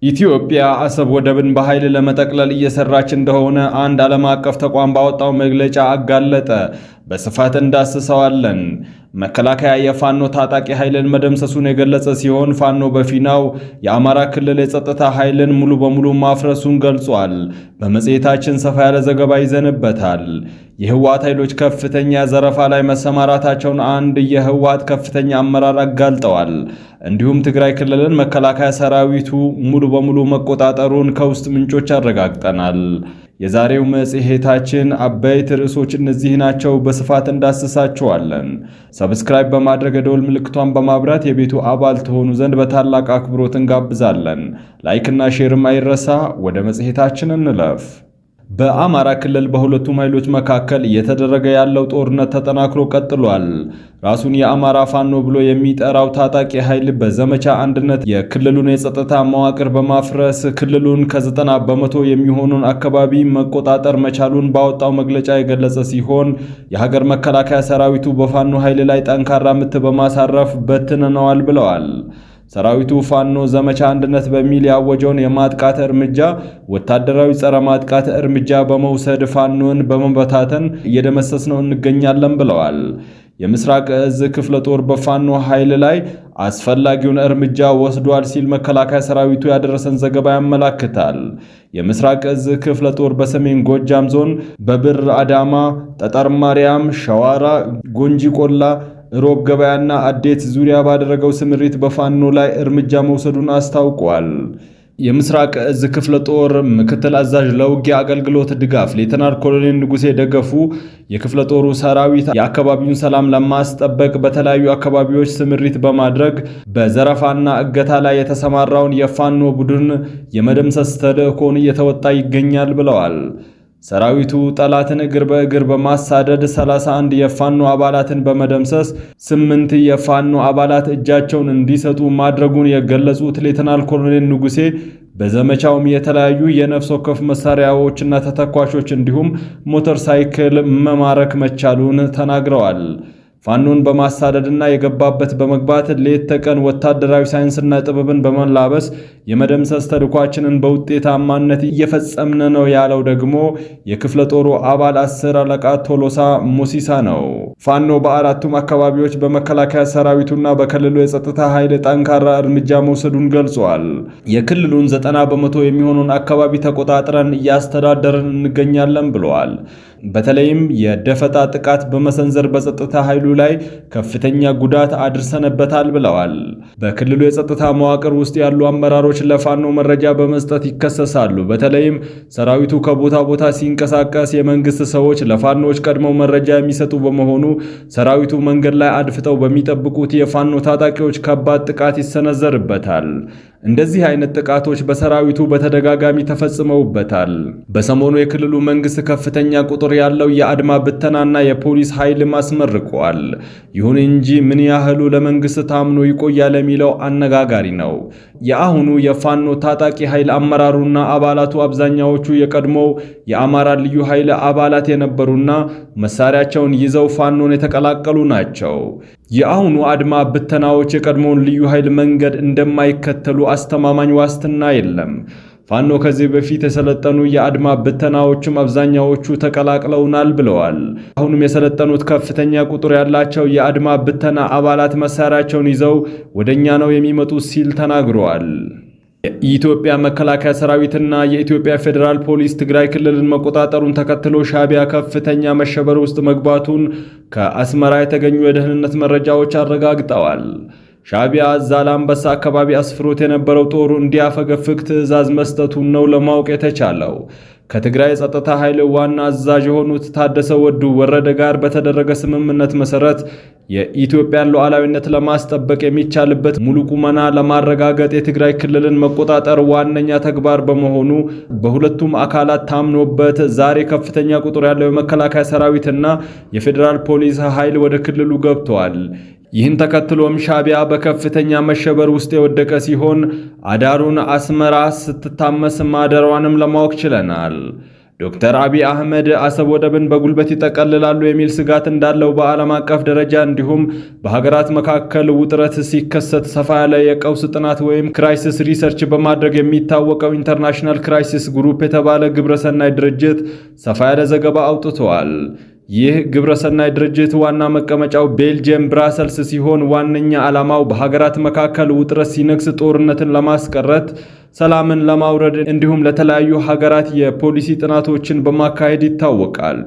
ኢትዮጵያ አሰብ ወደብን በኃይል ለመጠቅለል እየሰራች እንደሆነ አንድ ዓለም አቀፍ ተቋም ባወጣው መግለጫ አጋለጠ። በስፋት እንዳስሰዋለን። መከላከያ የፋኖ ታጣቂ ኃይልን መደምሰሱን የገለጸ ሲሆን ፋኖ በፊናው የአማራ ክልል የጸጥታ ኃይልን ሙሉ በሙሉ ማፍረሱን ገልጿል። በመጽሔታችን ሰፋ ያለ ዘገባ ይዘንበታል። የህወሓት ኃይሎች ከፍተኛ ዘረፋ ላይ መሰማራታቸውን አንድ የህወሓት ከፍተኛ አመራር አጋልጠዋል። እንዲሁም ትግራይ ክልልን መከላከያ ሰራዊቱ ሙሉ በሙሉ መቆጣጠሩን ከውስጥ ምንጮች አረጋግጠናል። የዛሬው መጽሔታችን አበይት ርዕሶች እነዚህ ናቸው። በስፋት እንዳስሳቸዋለን። ሰብስክራይብ በማድረግ የደወል ምልክቷን በማብራት የቤቱ አባል ትሆኑ ዘንድ በታላቅ አክብሮት እንጋብዛለን። ላይክና ሼርም አይረሳ። ወደ መጽሔታችን እንለፍ። በአማራ ክልል በሁለቱም ኃይሎች መካከል እየተደረገ ያለው ጦርነት ተጠናክሮ ቀጥሏል። ራሱን የአማራ ፋኖ ብሎ የሚጠራው ታጣቂ ኃይል በዘመቻ አንድነት የክልሉን የጸጥታ መዋቅር በማፍረስ ክልሉን ከ90 በመቶ የሚሆኑን አካባቢ መቆጣጠር መቻሉን ባወጣው መግለጫ የገለጸ ሲሆን የሀገር መከላከያ ሰራዊቱ በፋኖ ኃይል ላይ ጠንካራ ምት በማሳረፍ በትነነዋል ብለዋል። ሰራዊቱ ፋኖ ዘመቻ አንድነት በሚል ያወጀውን የማጥቃት እርምጃ ወታደራዊ ጸረ ማጥቃት እርምጃ በመውሰድ ፋኖን በመበታተን እየደመሰስነው እንገኛለን ብለዋል። የምስራቅ እዝ ክፍለ ጦር በፋኖ ኃይል ላይ አስፈላጊውን እርምጃ ወስዷል ሲል መከላከያ ሰራዊቱ ያደረሰን ዘገባ ያመላክታል። የምስራቅ እዝ ክፍለ ጦር በሰሜን ጎጃም ዞን በብር አዳማ፣ ጠጠር ማርያም፣ ሸዋራ፣ ጎንጂ ቆላ፣ ሮብ ገበያና አዴት ዙሪያ ባደረገው ስምሪት በፋኖ ላይ እርምጃ መውሰዱን አስታውቋል። የምስራቅ እዝ ክፍለ ጦር ምክትል አዛዥ ለውጊያ አገልግሎት ድጋፍ ሌተናል ኮሎኔል ንጉሴ ደገፉ የክፍለ ጦሩ ሰራዊት የአካባቢውን ሰላም ለማስጠበቅ በተለያዩ አካባቢዎች ስምሪት በማድረግ በዘረፋና እገታ ላይ የተሰማራውን የፋኖ ቡድን የመደምሰስ ተልዕኮን እየተወጣ ይገኛል ብለዋል። ሰራዊቱ ጠላትን እግር በእግር በማሳደድ 31 የፋኖ አባላትን በመደምሰስ 8 የፋኖ አባላት እጃቸውን እንዲሰጡ ማድረጉን የገለጹት ሌተናል ኮሎኔል ንጉሴ በዘመቻውም የተለያዩ የነፍስ ወከፍ መሳሪያዎችና ተተኳሾች እንዲሁም ሞተር ሳይክል መማረክ መቻሉን ተናግረዋል። ፋኖን በማሳደድና የገባበት በመግባት ሌት ተቀን ወታደራዊ ሳይንስና ጥበብን በመላበስ የመደምሰስ ተልዕኳችንን በውጤታማነት እየፈጸምን ነው ያለው ደግሞ የክፍለ ጦሩ አባል 10 አለቃ ቶሎሳ ሙሲሳ ነው። ፋኖ በአራቱም አካባቢዎች በመከላከያ ሰራዊቱና በክልሉ የጸጥታ ኃይል ጠንካራ እርምጃ መውሰዱን ገልጿል። የክልሉን 90 በመቶ የሚሆኑን አካባቢ ተቆጣጥረን እያስተዳደርን እንገኛለን ብለዋል። በተለይም የደፈጣ ጥቃት በመሰንዘር በጸጥታ ኃይሉ ላይ ከፍተኛ ጉዳት አድርሰንበታል ብለዋል። በክልሉ የጸጥታ መዋቅር ውስጥ ያሉ አመራሮች ለፋኖ መረጃ በመስጠት ይከሰሳሉ። በተለይም ሰራዊቱ ከቦታ ቦታ ሲንቀሳቀስ የመንግስት ሰዎች ለፋኖዎች ቀድመው መረጃ የሚሰጡ በመሆኑ ሰራዊቱ መንገድ ላይ አድፍጠው በሚጠብቁት የፋኖ ታጣቂዎች ከባድ ጥቃት ይሰነዘርበታል። እንደዚህ አይነት ጥቃቶች በሰራዊቱ በተደጋጋሚ ተፈጽመውበታል። በሰሞኑ የክልሉ መንግስት ከፍተኛ ቁጥር ያለው የአድማ ብተናና የፖሊስ ኃይል አስመርቋል። ይሁን እንጂ ምን ያህሉ ለመንግስት ታምኖ ይቆያል የሚለው አነጋጋሪ ነው። የአሁኑ የፋኖ ታጣቂ ኃይል አመራሩና አባላቱ አብዛኛዎቹ የቀድሞው የአማራ ልዩ ኃይል አባላት የነበሩና መሳሪያቸውን ይዘው ፋኖን የተቀላቀሉ ናቸው። የአሁኑ አድማ ብተናዎች የቀድሞውን ልዩ ኃይል መንገድ እንደማይከተሉ አስተማማኝ ዋስትና የለም። ፋኖ ከዚህ በፊት የሰለጠኑ የአድማ ብተናዎችም አብዛኛዎቹ ተቀላቅለውናል ብለዋል። አሁንም የሰለጠኑት ከፍተኛ ቁጥር ያላቸው የአድማ ብተና አባላት መሳሪያቸውን ይዘው ወደኛ ነው የሚመጡት ሲል ተናግረዋል። የኢትዮጵያ መከላከያ ሰራዊትና የኢትዮጵያ ፌዴራል ፖሊስ ትግራይ ክልልን መቆጣጠሩን ተከትሎ ሻዕቢያ ከፍተኛ መሸበር ውስጥ መግባቱን ከአስመራ የተገኙ የደህንነት መረጃዎች አረጋግጠዋል። ሻዕቢያ ዛላምበሳ አካባቢ አስፍሮት የነበረው ጦሩ እንዲያፈገፍግ ትዕዛዝ መስጠቱን ነው ለማወቅ የተቻለው። ከትግራይ የጸጥታ ኃይል ዋና አዛዥ የሆኑት ታደሰ ወዱ ወረደ ጋር በተደረገ ስምምነት መሰረት የኢትዮጵያን ሉዓላዊነት ለማስጠበቅ የሚቻልበት ሙሉ ቁመና ለማረጋገጥ የትግራይ ክልልን መቆጣጠር ዋነኛ ተግባር በመሆኑ በሁለቱም አካላት ታምኖበት ዛሬ ከፍተኛ ቁጥር ያለው የመከላከያ ሰራዊትና የፌዴራል ፖሊስ ኃይል ወደ ክልሉ ገብተዋል። ይህን ተከትሎም ሻዕቢያ በከፍተኛ መሸበር ውስጥ የወደቀ ሲሆን አዳሩን አስመራ ስትታመስ ማደሯንም ለማወቅ ችለናል። ዶክተር አብይ አህመድ አሰብ ወደብን በጉልበት ይጠቀልላሉ የሚል ስጋት እንዳለው በዓለም አቀፍ ደረጃ እንዲሁም በሀገራት መካከል ውጥረት ሲከሰት ሰፋ ያለ የቀውስ ጥናት ወይም ክራይሲስ ሪሰርች በማድረግ የሚታወቀው ኢንተርናሽናል ክራይሲስ ግሩፕ የተባለ ግብረሰናይ ድርጅት ሰፋ ያለ ዘገባ አውጥቷል። ይህ ግብረሰናይ ድርጅት ዋና መቀመጫው ቤልጅየም ብራሰልስ ሲሆን ዋነኛ ዓላማው በሀገራት መካከል ውጥረት ሲነግስ ጦርነትን ለማስቀረት፣ ሰላምን ለማውረድ እንዲሁም ለተለያዩ ሀገራት የፖሊሲ ጥናቶችን በማካሄድ ይታወቃል።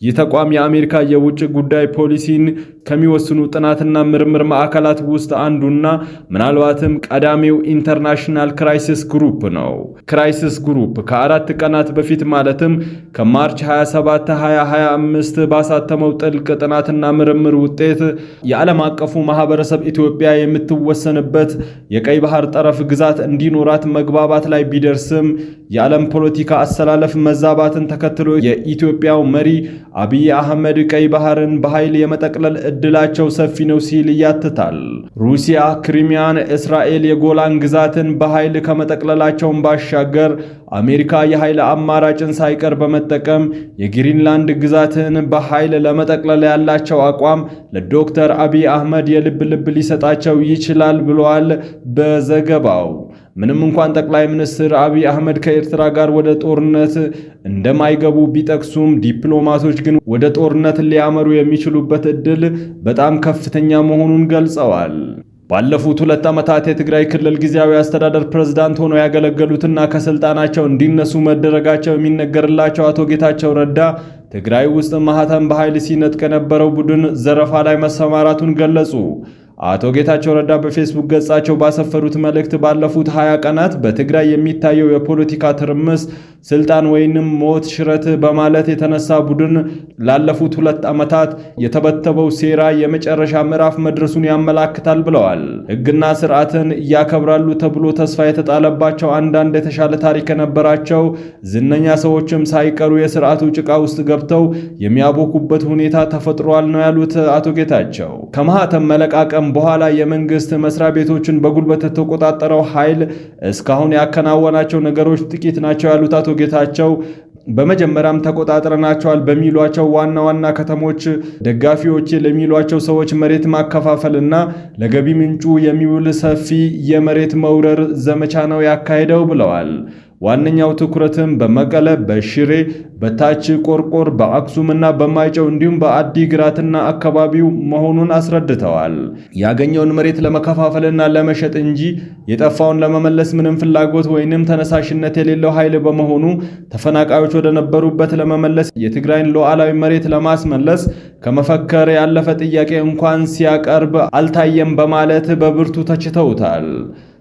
ይህ ተቋም የአሜሪካ የውጭ ጉዳይ ፖሊሲን ከሚወስኑ ጥናትና ምርምር ማዕከላት ውስጥ አንዱና ምናልባትም ቀዳሚው ኢንተርናሽናል ክራይሲስ ግሩፕ ነው። ክራይሲስ ግሩፕ ከ4 ቀናት በፊት ማለትም ከማርች 27 2025 ባሳተመው ጥልቅ ጥናትና ምርምር ውጤት የዓለም አቀፉ ማህበረሰብ ኢትዮጵያ የምትወሰንበት የቀይ ባህር ጠረፍ ግዛት እንዲኖራት መግባባት ላይ ቢደርስም የዓለም ፖለቲካ አሰላለፍ መዛባትን ተከትሎ የኢትዮጵያው መሪ አብይ አህመድ ቀይ ባህርን በኃይል የመጠቅለል እድላቸው ሰፊ ነው ሲል ያትታል። ሩሲያ ክሪሚያን፣ እስራኤል የጎላን ግዛትን በኃይል ከመጠቅለላቸውን ባሻገር አሜሪካ የኃይል አማራጭን ሳይቀር በመጠቀም የግሪንላንድ ግዛትን በኃይል ለመጠቅለል ያላቸው አቋም ለዶክተር አብይ አህመድ የልብ ልብ ሊሰጣቸው ይችላል ብለዋል በዘገባው። ምንም እንኳን ጠቅላይ ሚኒስትር አብይ አህመድ ከኤርትራ ጋር ወደ ጦርነት እንደማይገቡ ቢጠቅሱም ዲፕሎማቶች ግን ወደ ጦርነት ሊያመሩ የሚችሉበት እድል በጣም ከፍተኛ መሆኑን ገልጸዋል። ባለፉት 2 ዓመታት የትግራይ ክልል ጊዜያዊ አስተዳደር ፕሬዝዳንት ሆነው ያገለገሉትና ከስልጣናቸው እንዲነሱ መደረጋቸው የሚነገርላቸው አቶ ጌታቸው ረዳ ትግራይ ውስጥ ማህተም በኃይል ሲነጥቅ የነበረው ቡድን ዘረፋ ላይ መሰማራቱን ገለጹ። አቶ ጌታቸው ረዳ በፌስቡክ ገጻቸው ባሰፈሩት መልእክት ባለፉት 20 ቀናት በትግራይ የሚታየው የፖለቲካ ትርምስ ስልጣን ወይንም ሞት ሽረት በማለት የተነሳ ቡድን ላለፉት 2 ዓመታት የተበተበው ሴራ የመጨረሻ ምዕራፍ መድረሱን ያመላክታል ብለዋል። ሕግና ስርዓትን ያከብራሉ ተብሎ ተስፋ የተጣለባቸው አንዳንድ የተሻለ ታሪክ የነበራቸው ዝነኛ ሰዎችም ሳይቀሩ የስርዓቱ ጭቃ ውስጥ ገብተው የሚያቦኩበት ሁኔታ ተፈጥሯል ነው ያሉት አቶ ጌታቸው። ከማህተም መለቃቀም በኋላ የመንግስት መስሪያ ቤቶችን በጉልበት የተቆጣጠረው ኃይል እስካሁን ያከናወናቸው ነገሮች ጥቂት ናቸው ያሉት አቶ ጌታቸው በመጀመሪያም ተቆጣጥረናቸዋል በሚሏቸው ዋና ዋና ከተሞች ደጋፊዎች ለሚሏቸው ሰዎች መሬት ማከፋፈልና ለገቢ ምንጩ የሚውል ሰፊ የመሬት መውረር ዘመቻ ነው ያካሄደው ብለዋል። ዋነኛው ትኩረትም በመቀለ፣ በሽሬ፣ በታች ቆርቆር፣ በአክሱምና በማይጨው እንዲሁም በአዲግራትና አካባቢው መሆኑን አስረድተዋል። ያገኘውን መሬት ለመከፋፈልና ለመሸጥ እንጂ የጠፋውን ለመመለስ ምንም ፍላጎት ወይንም ተነሳሽነት የሌለው ኃይል በመሆኑ ተፈናቃዮች ወደ ነበሩበት ለመመለስ የትግራይን ሉዓላዊ መሬት ለማስመለስ ከመፈከር ያለፈ ጥያቄ እንኳን ሲያቀርብ አልታየም በማለት በብርቱ ተችተውታል።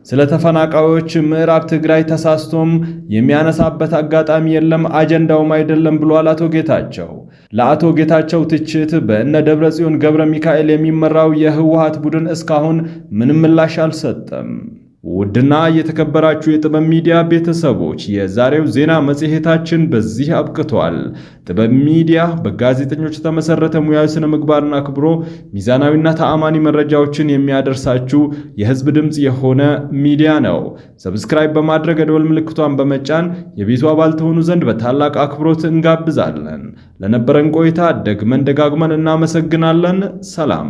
ስለ ተፈናቃዮች ምዕራብ ትግራይ ተሳስቶም የሚያነሳበት አጋጣሚ የለም፣ አጀንዳውም አይደለም ብሏል አቶ ጌታቸው። ለአቶ ጌታቸው ትችት በእነ ደብረጽዮን ገብረ ሚካኤል የሚመራው የህወሓት ቡድን እስካሁን ምንም ምላሽ አልሰጠም። ውድና የተከበራችሁ የጥበብ ሚዲያ ቤተሰቦች የዛሬው ዜና መጽሔታችን በዚህ አብቅቷል። ጥበብ ሚዲያ በጋዜጠኞች የተመሰረተ ሙያዊ ስነ ምግባርን አክብሮ ሚዛናዊና ተአማኒ መረጃዎችን የሚያደርሳችሁ የህዝብ ድምጽ የሆነ ሚዲያ ነው። ሰብስክራይብ በማድረግ የደወል ምልክቷን በመጫን የቤቱ አባል ትሆኑ ዘንድ በታላቅ አክብሮት እንጋብዛለን። ለነበረን ቆይታ ደግመን ደጋግመን እናመሰግናለን። ሰላም።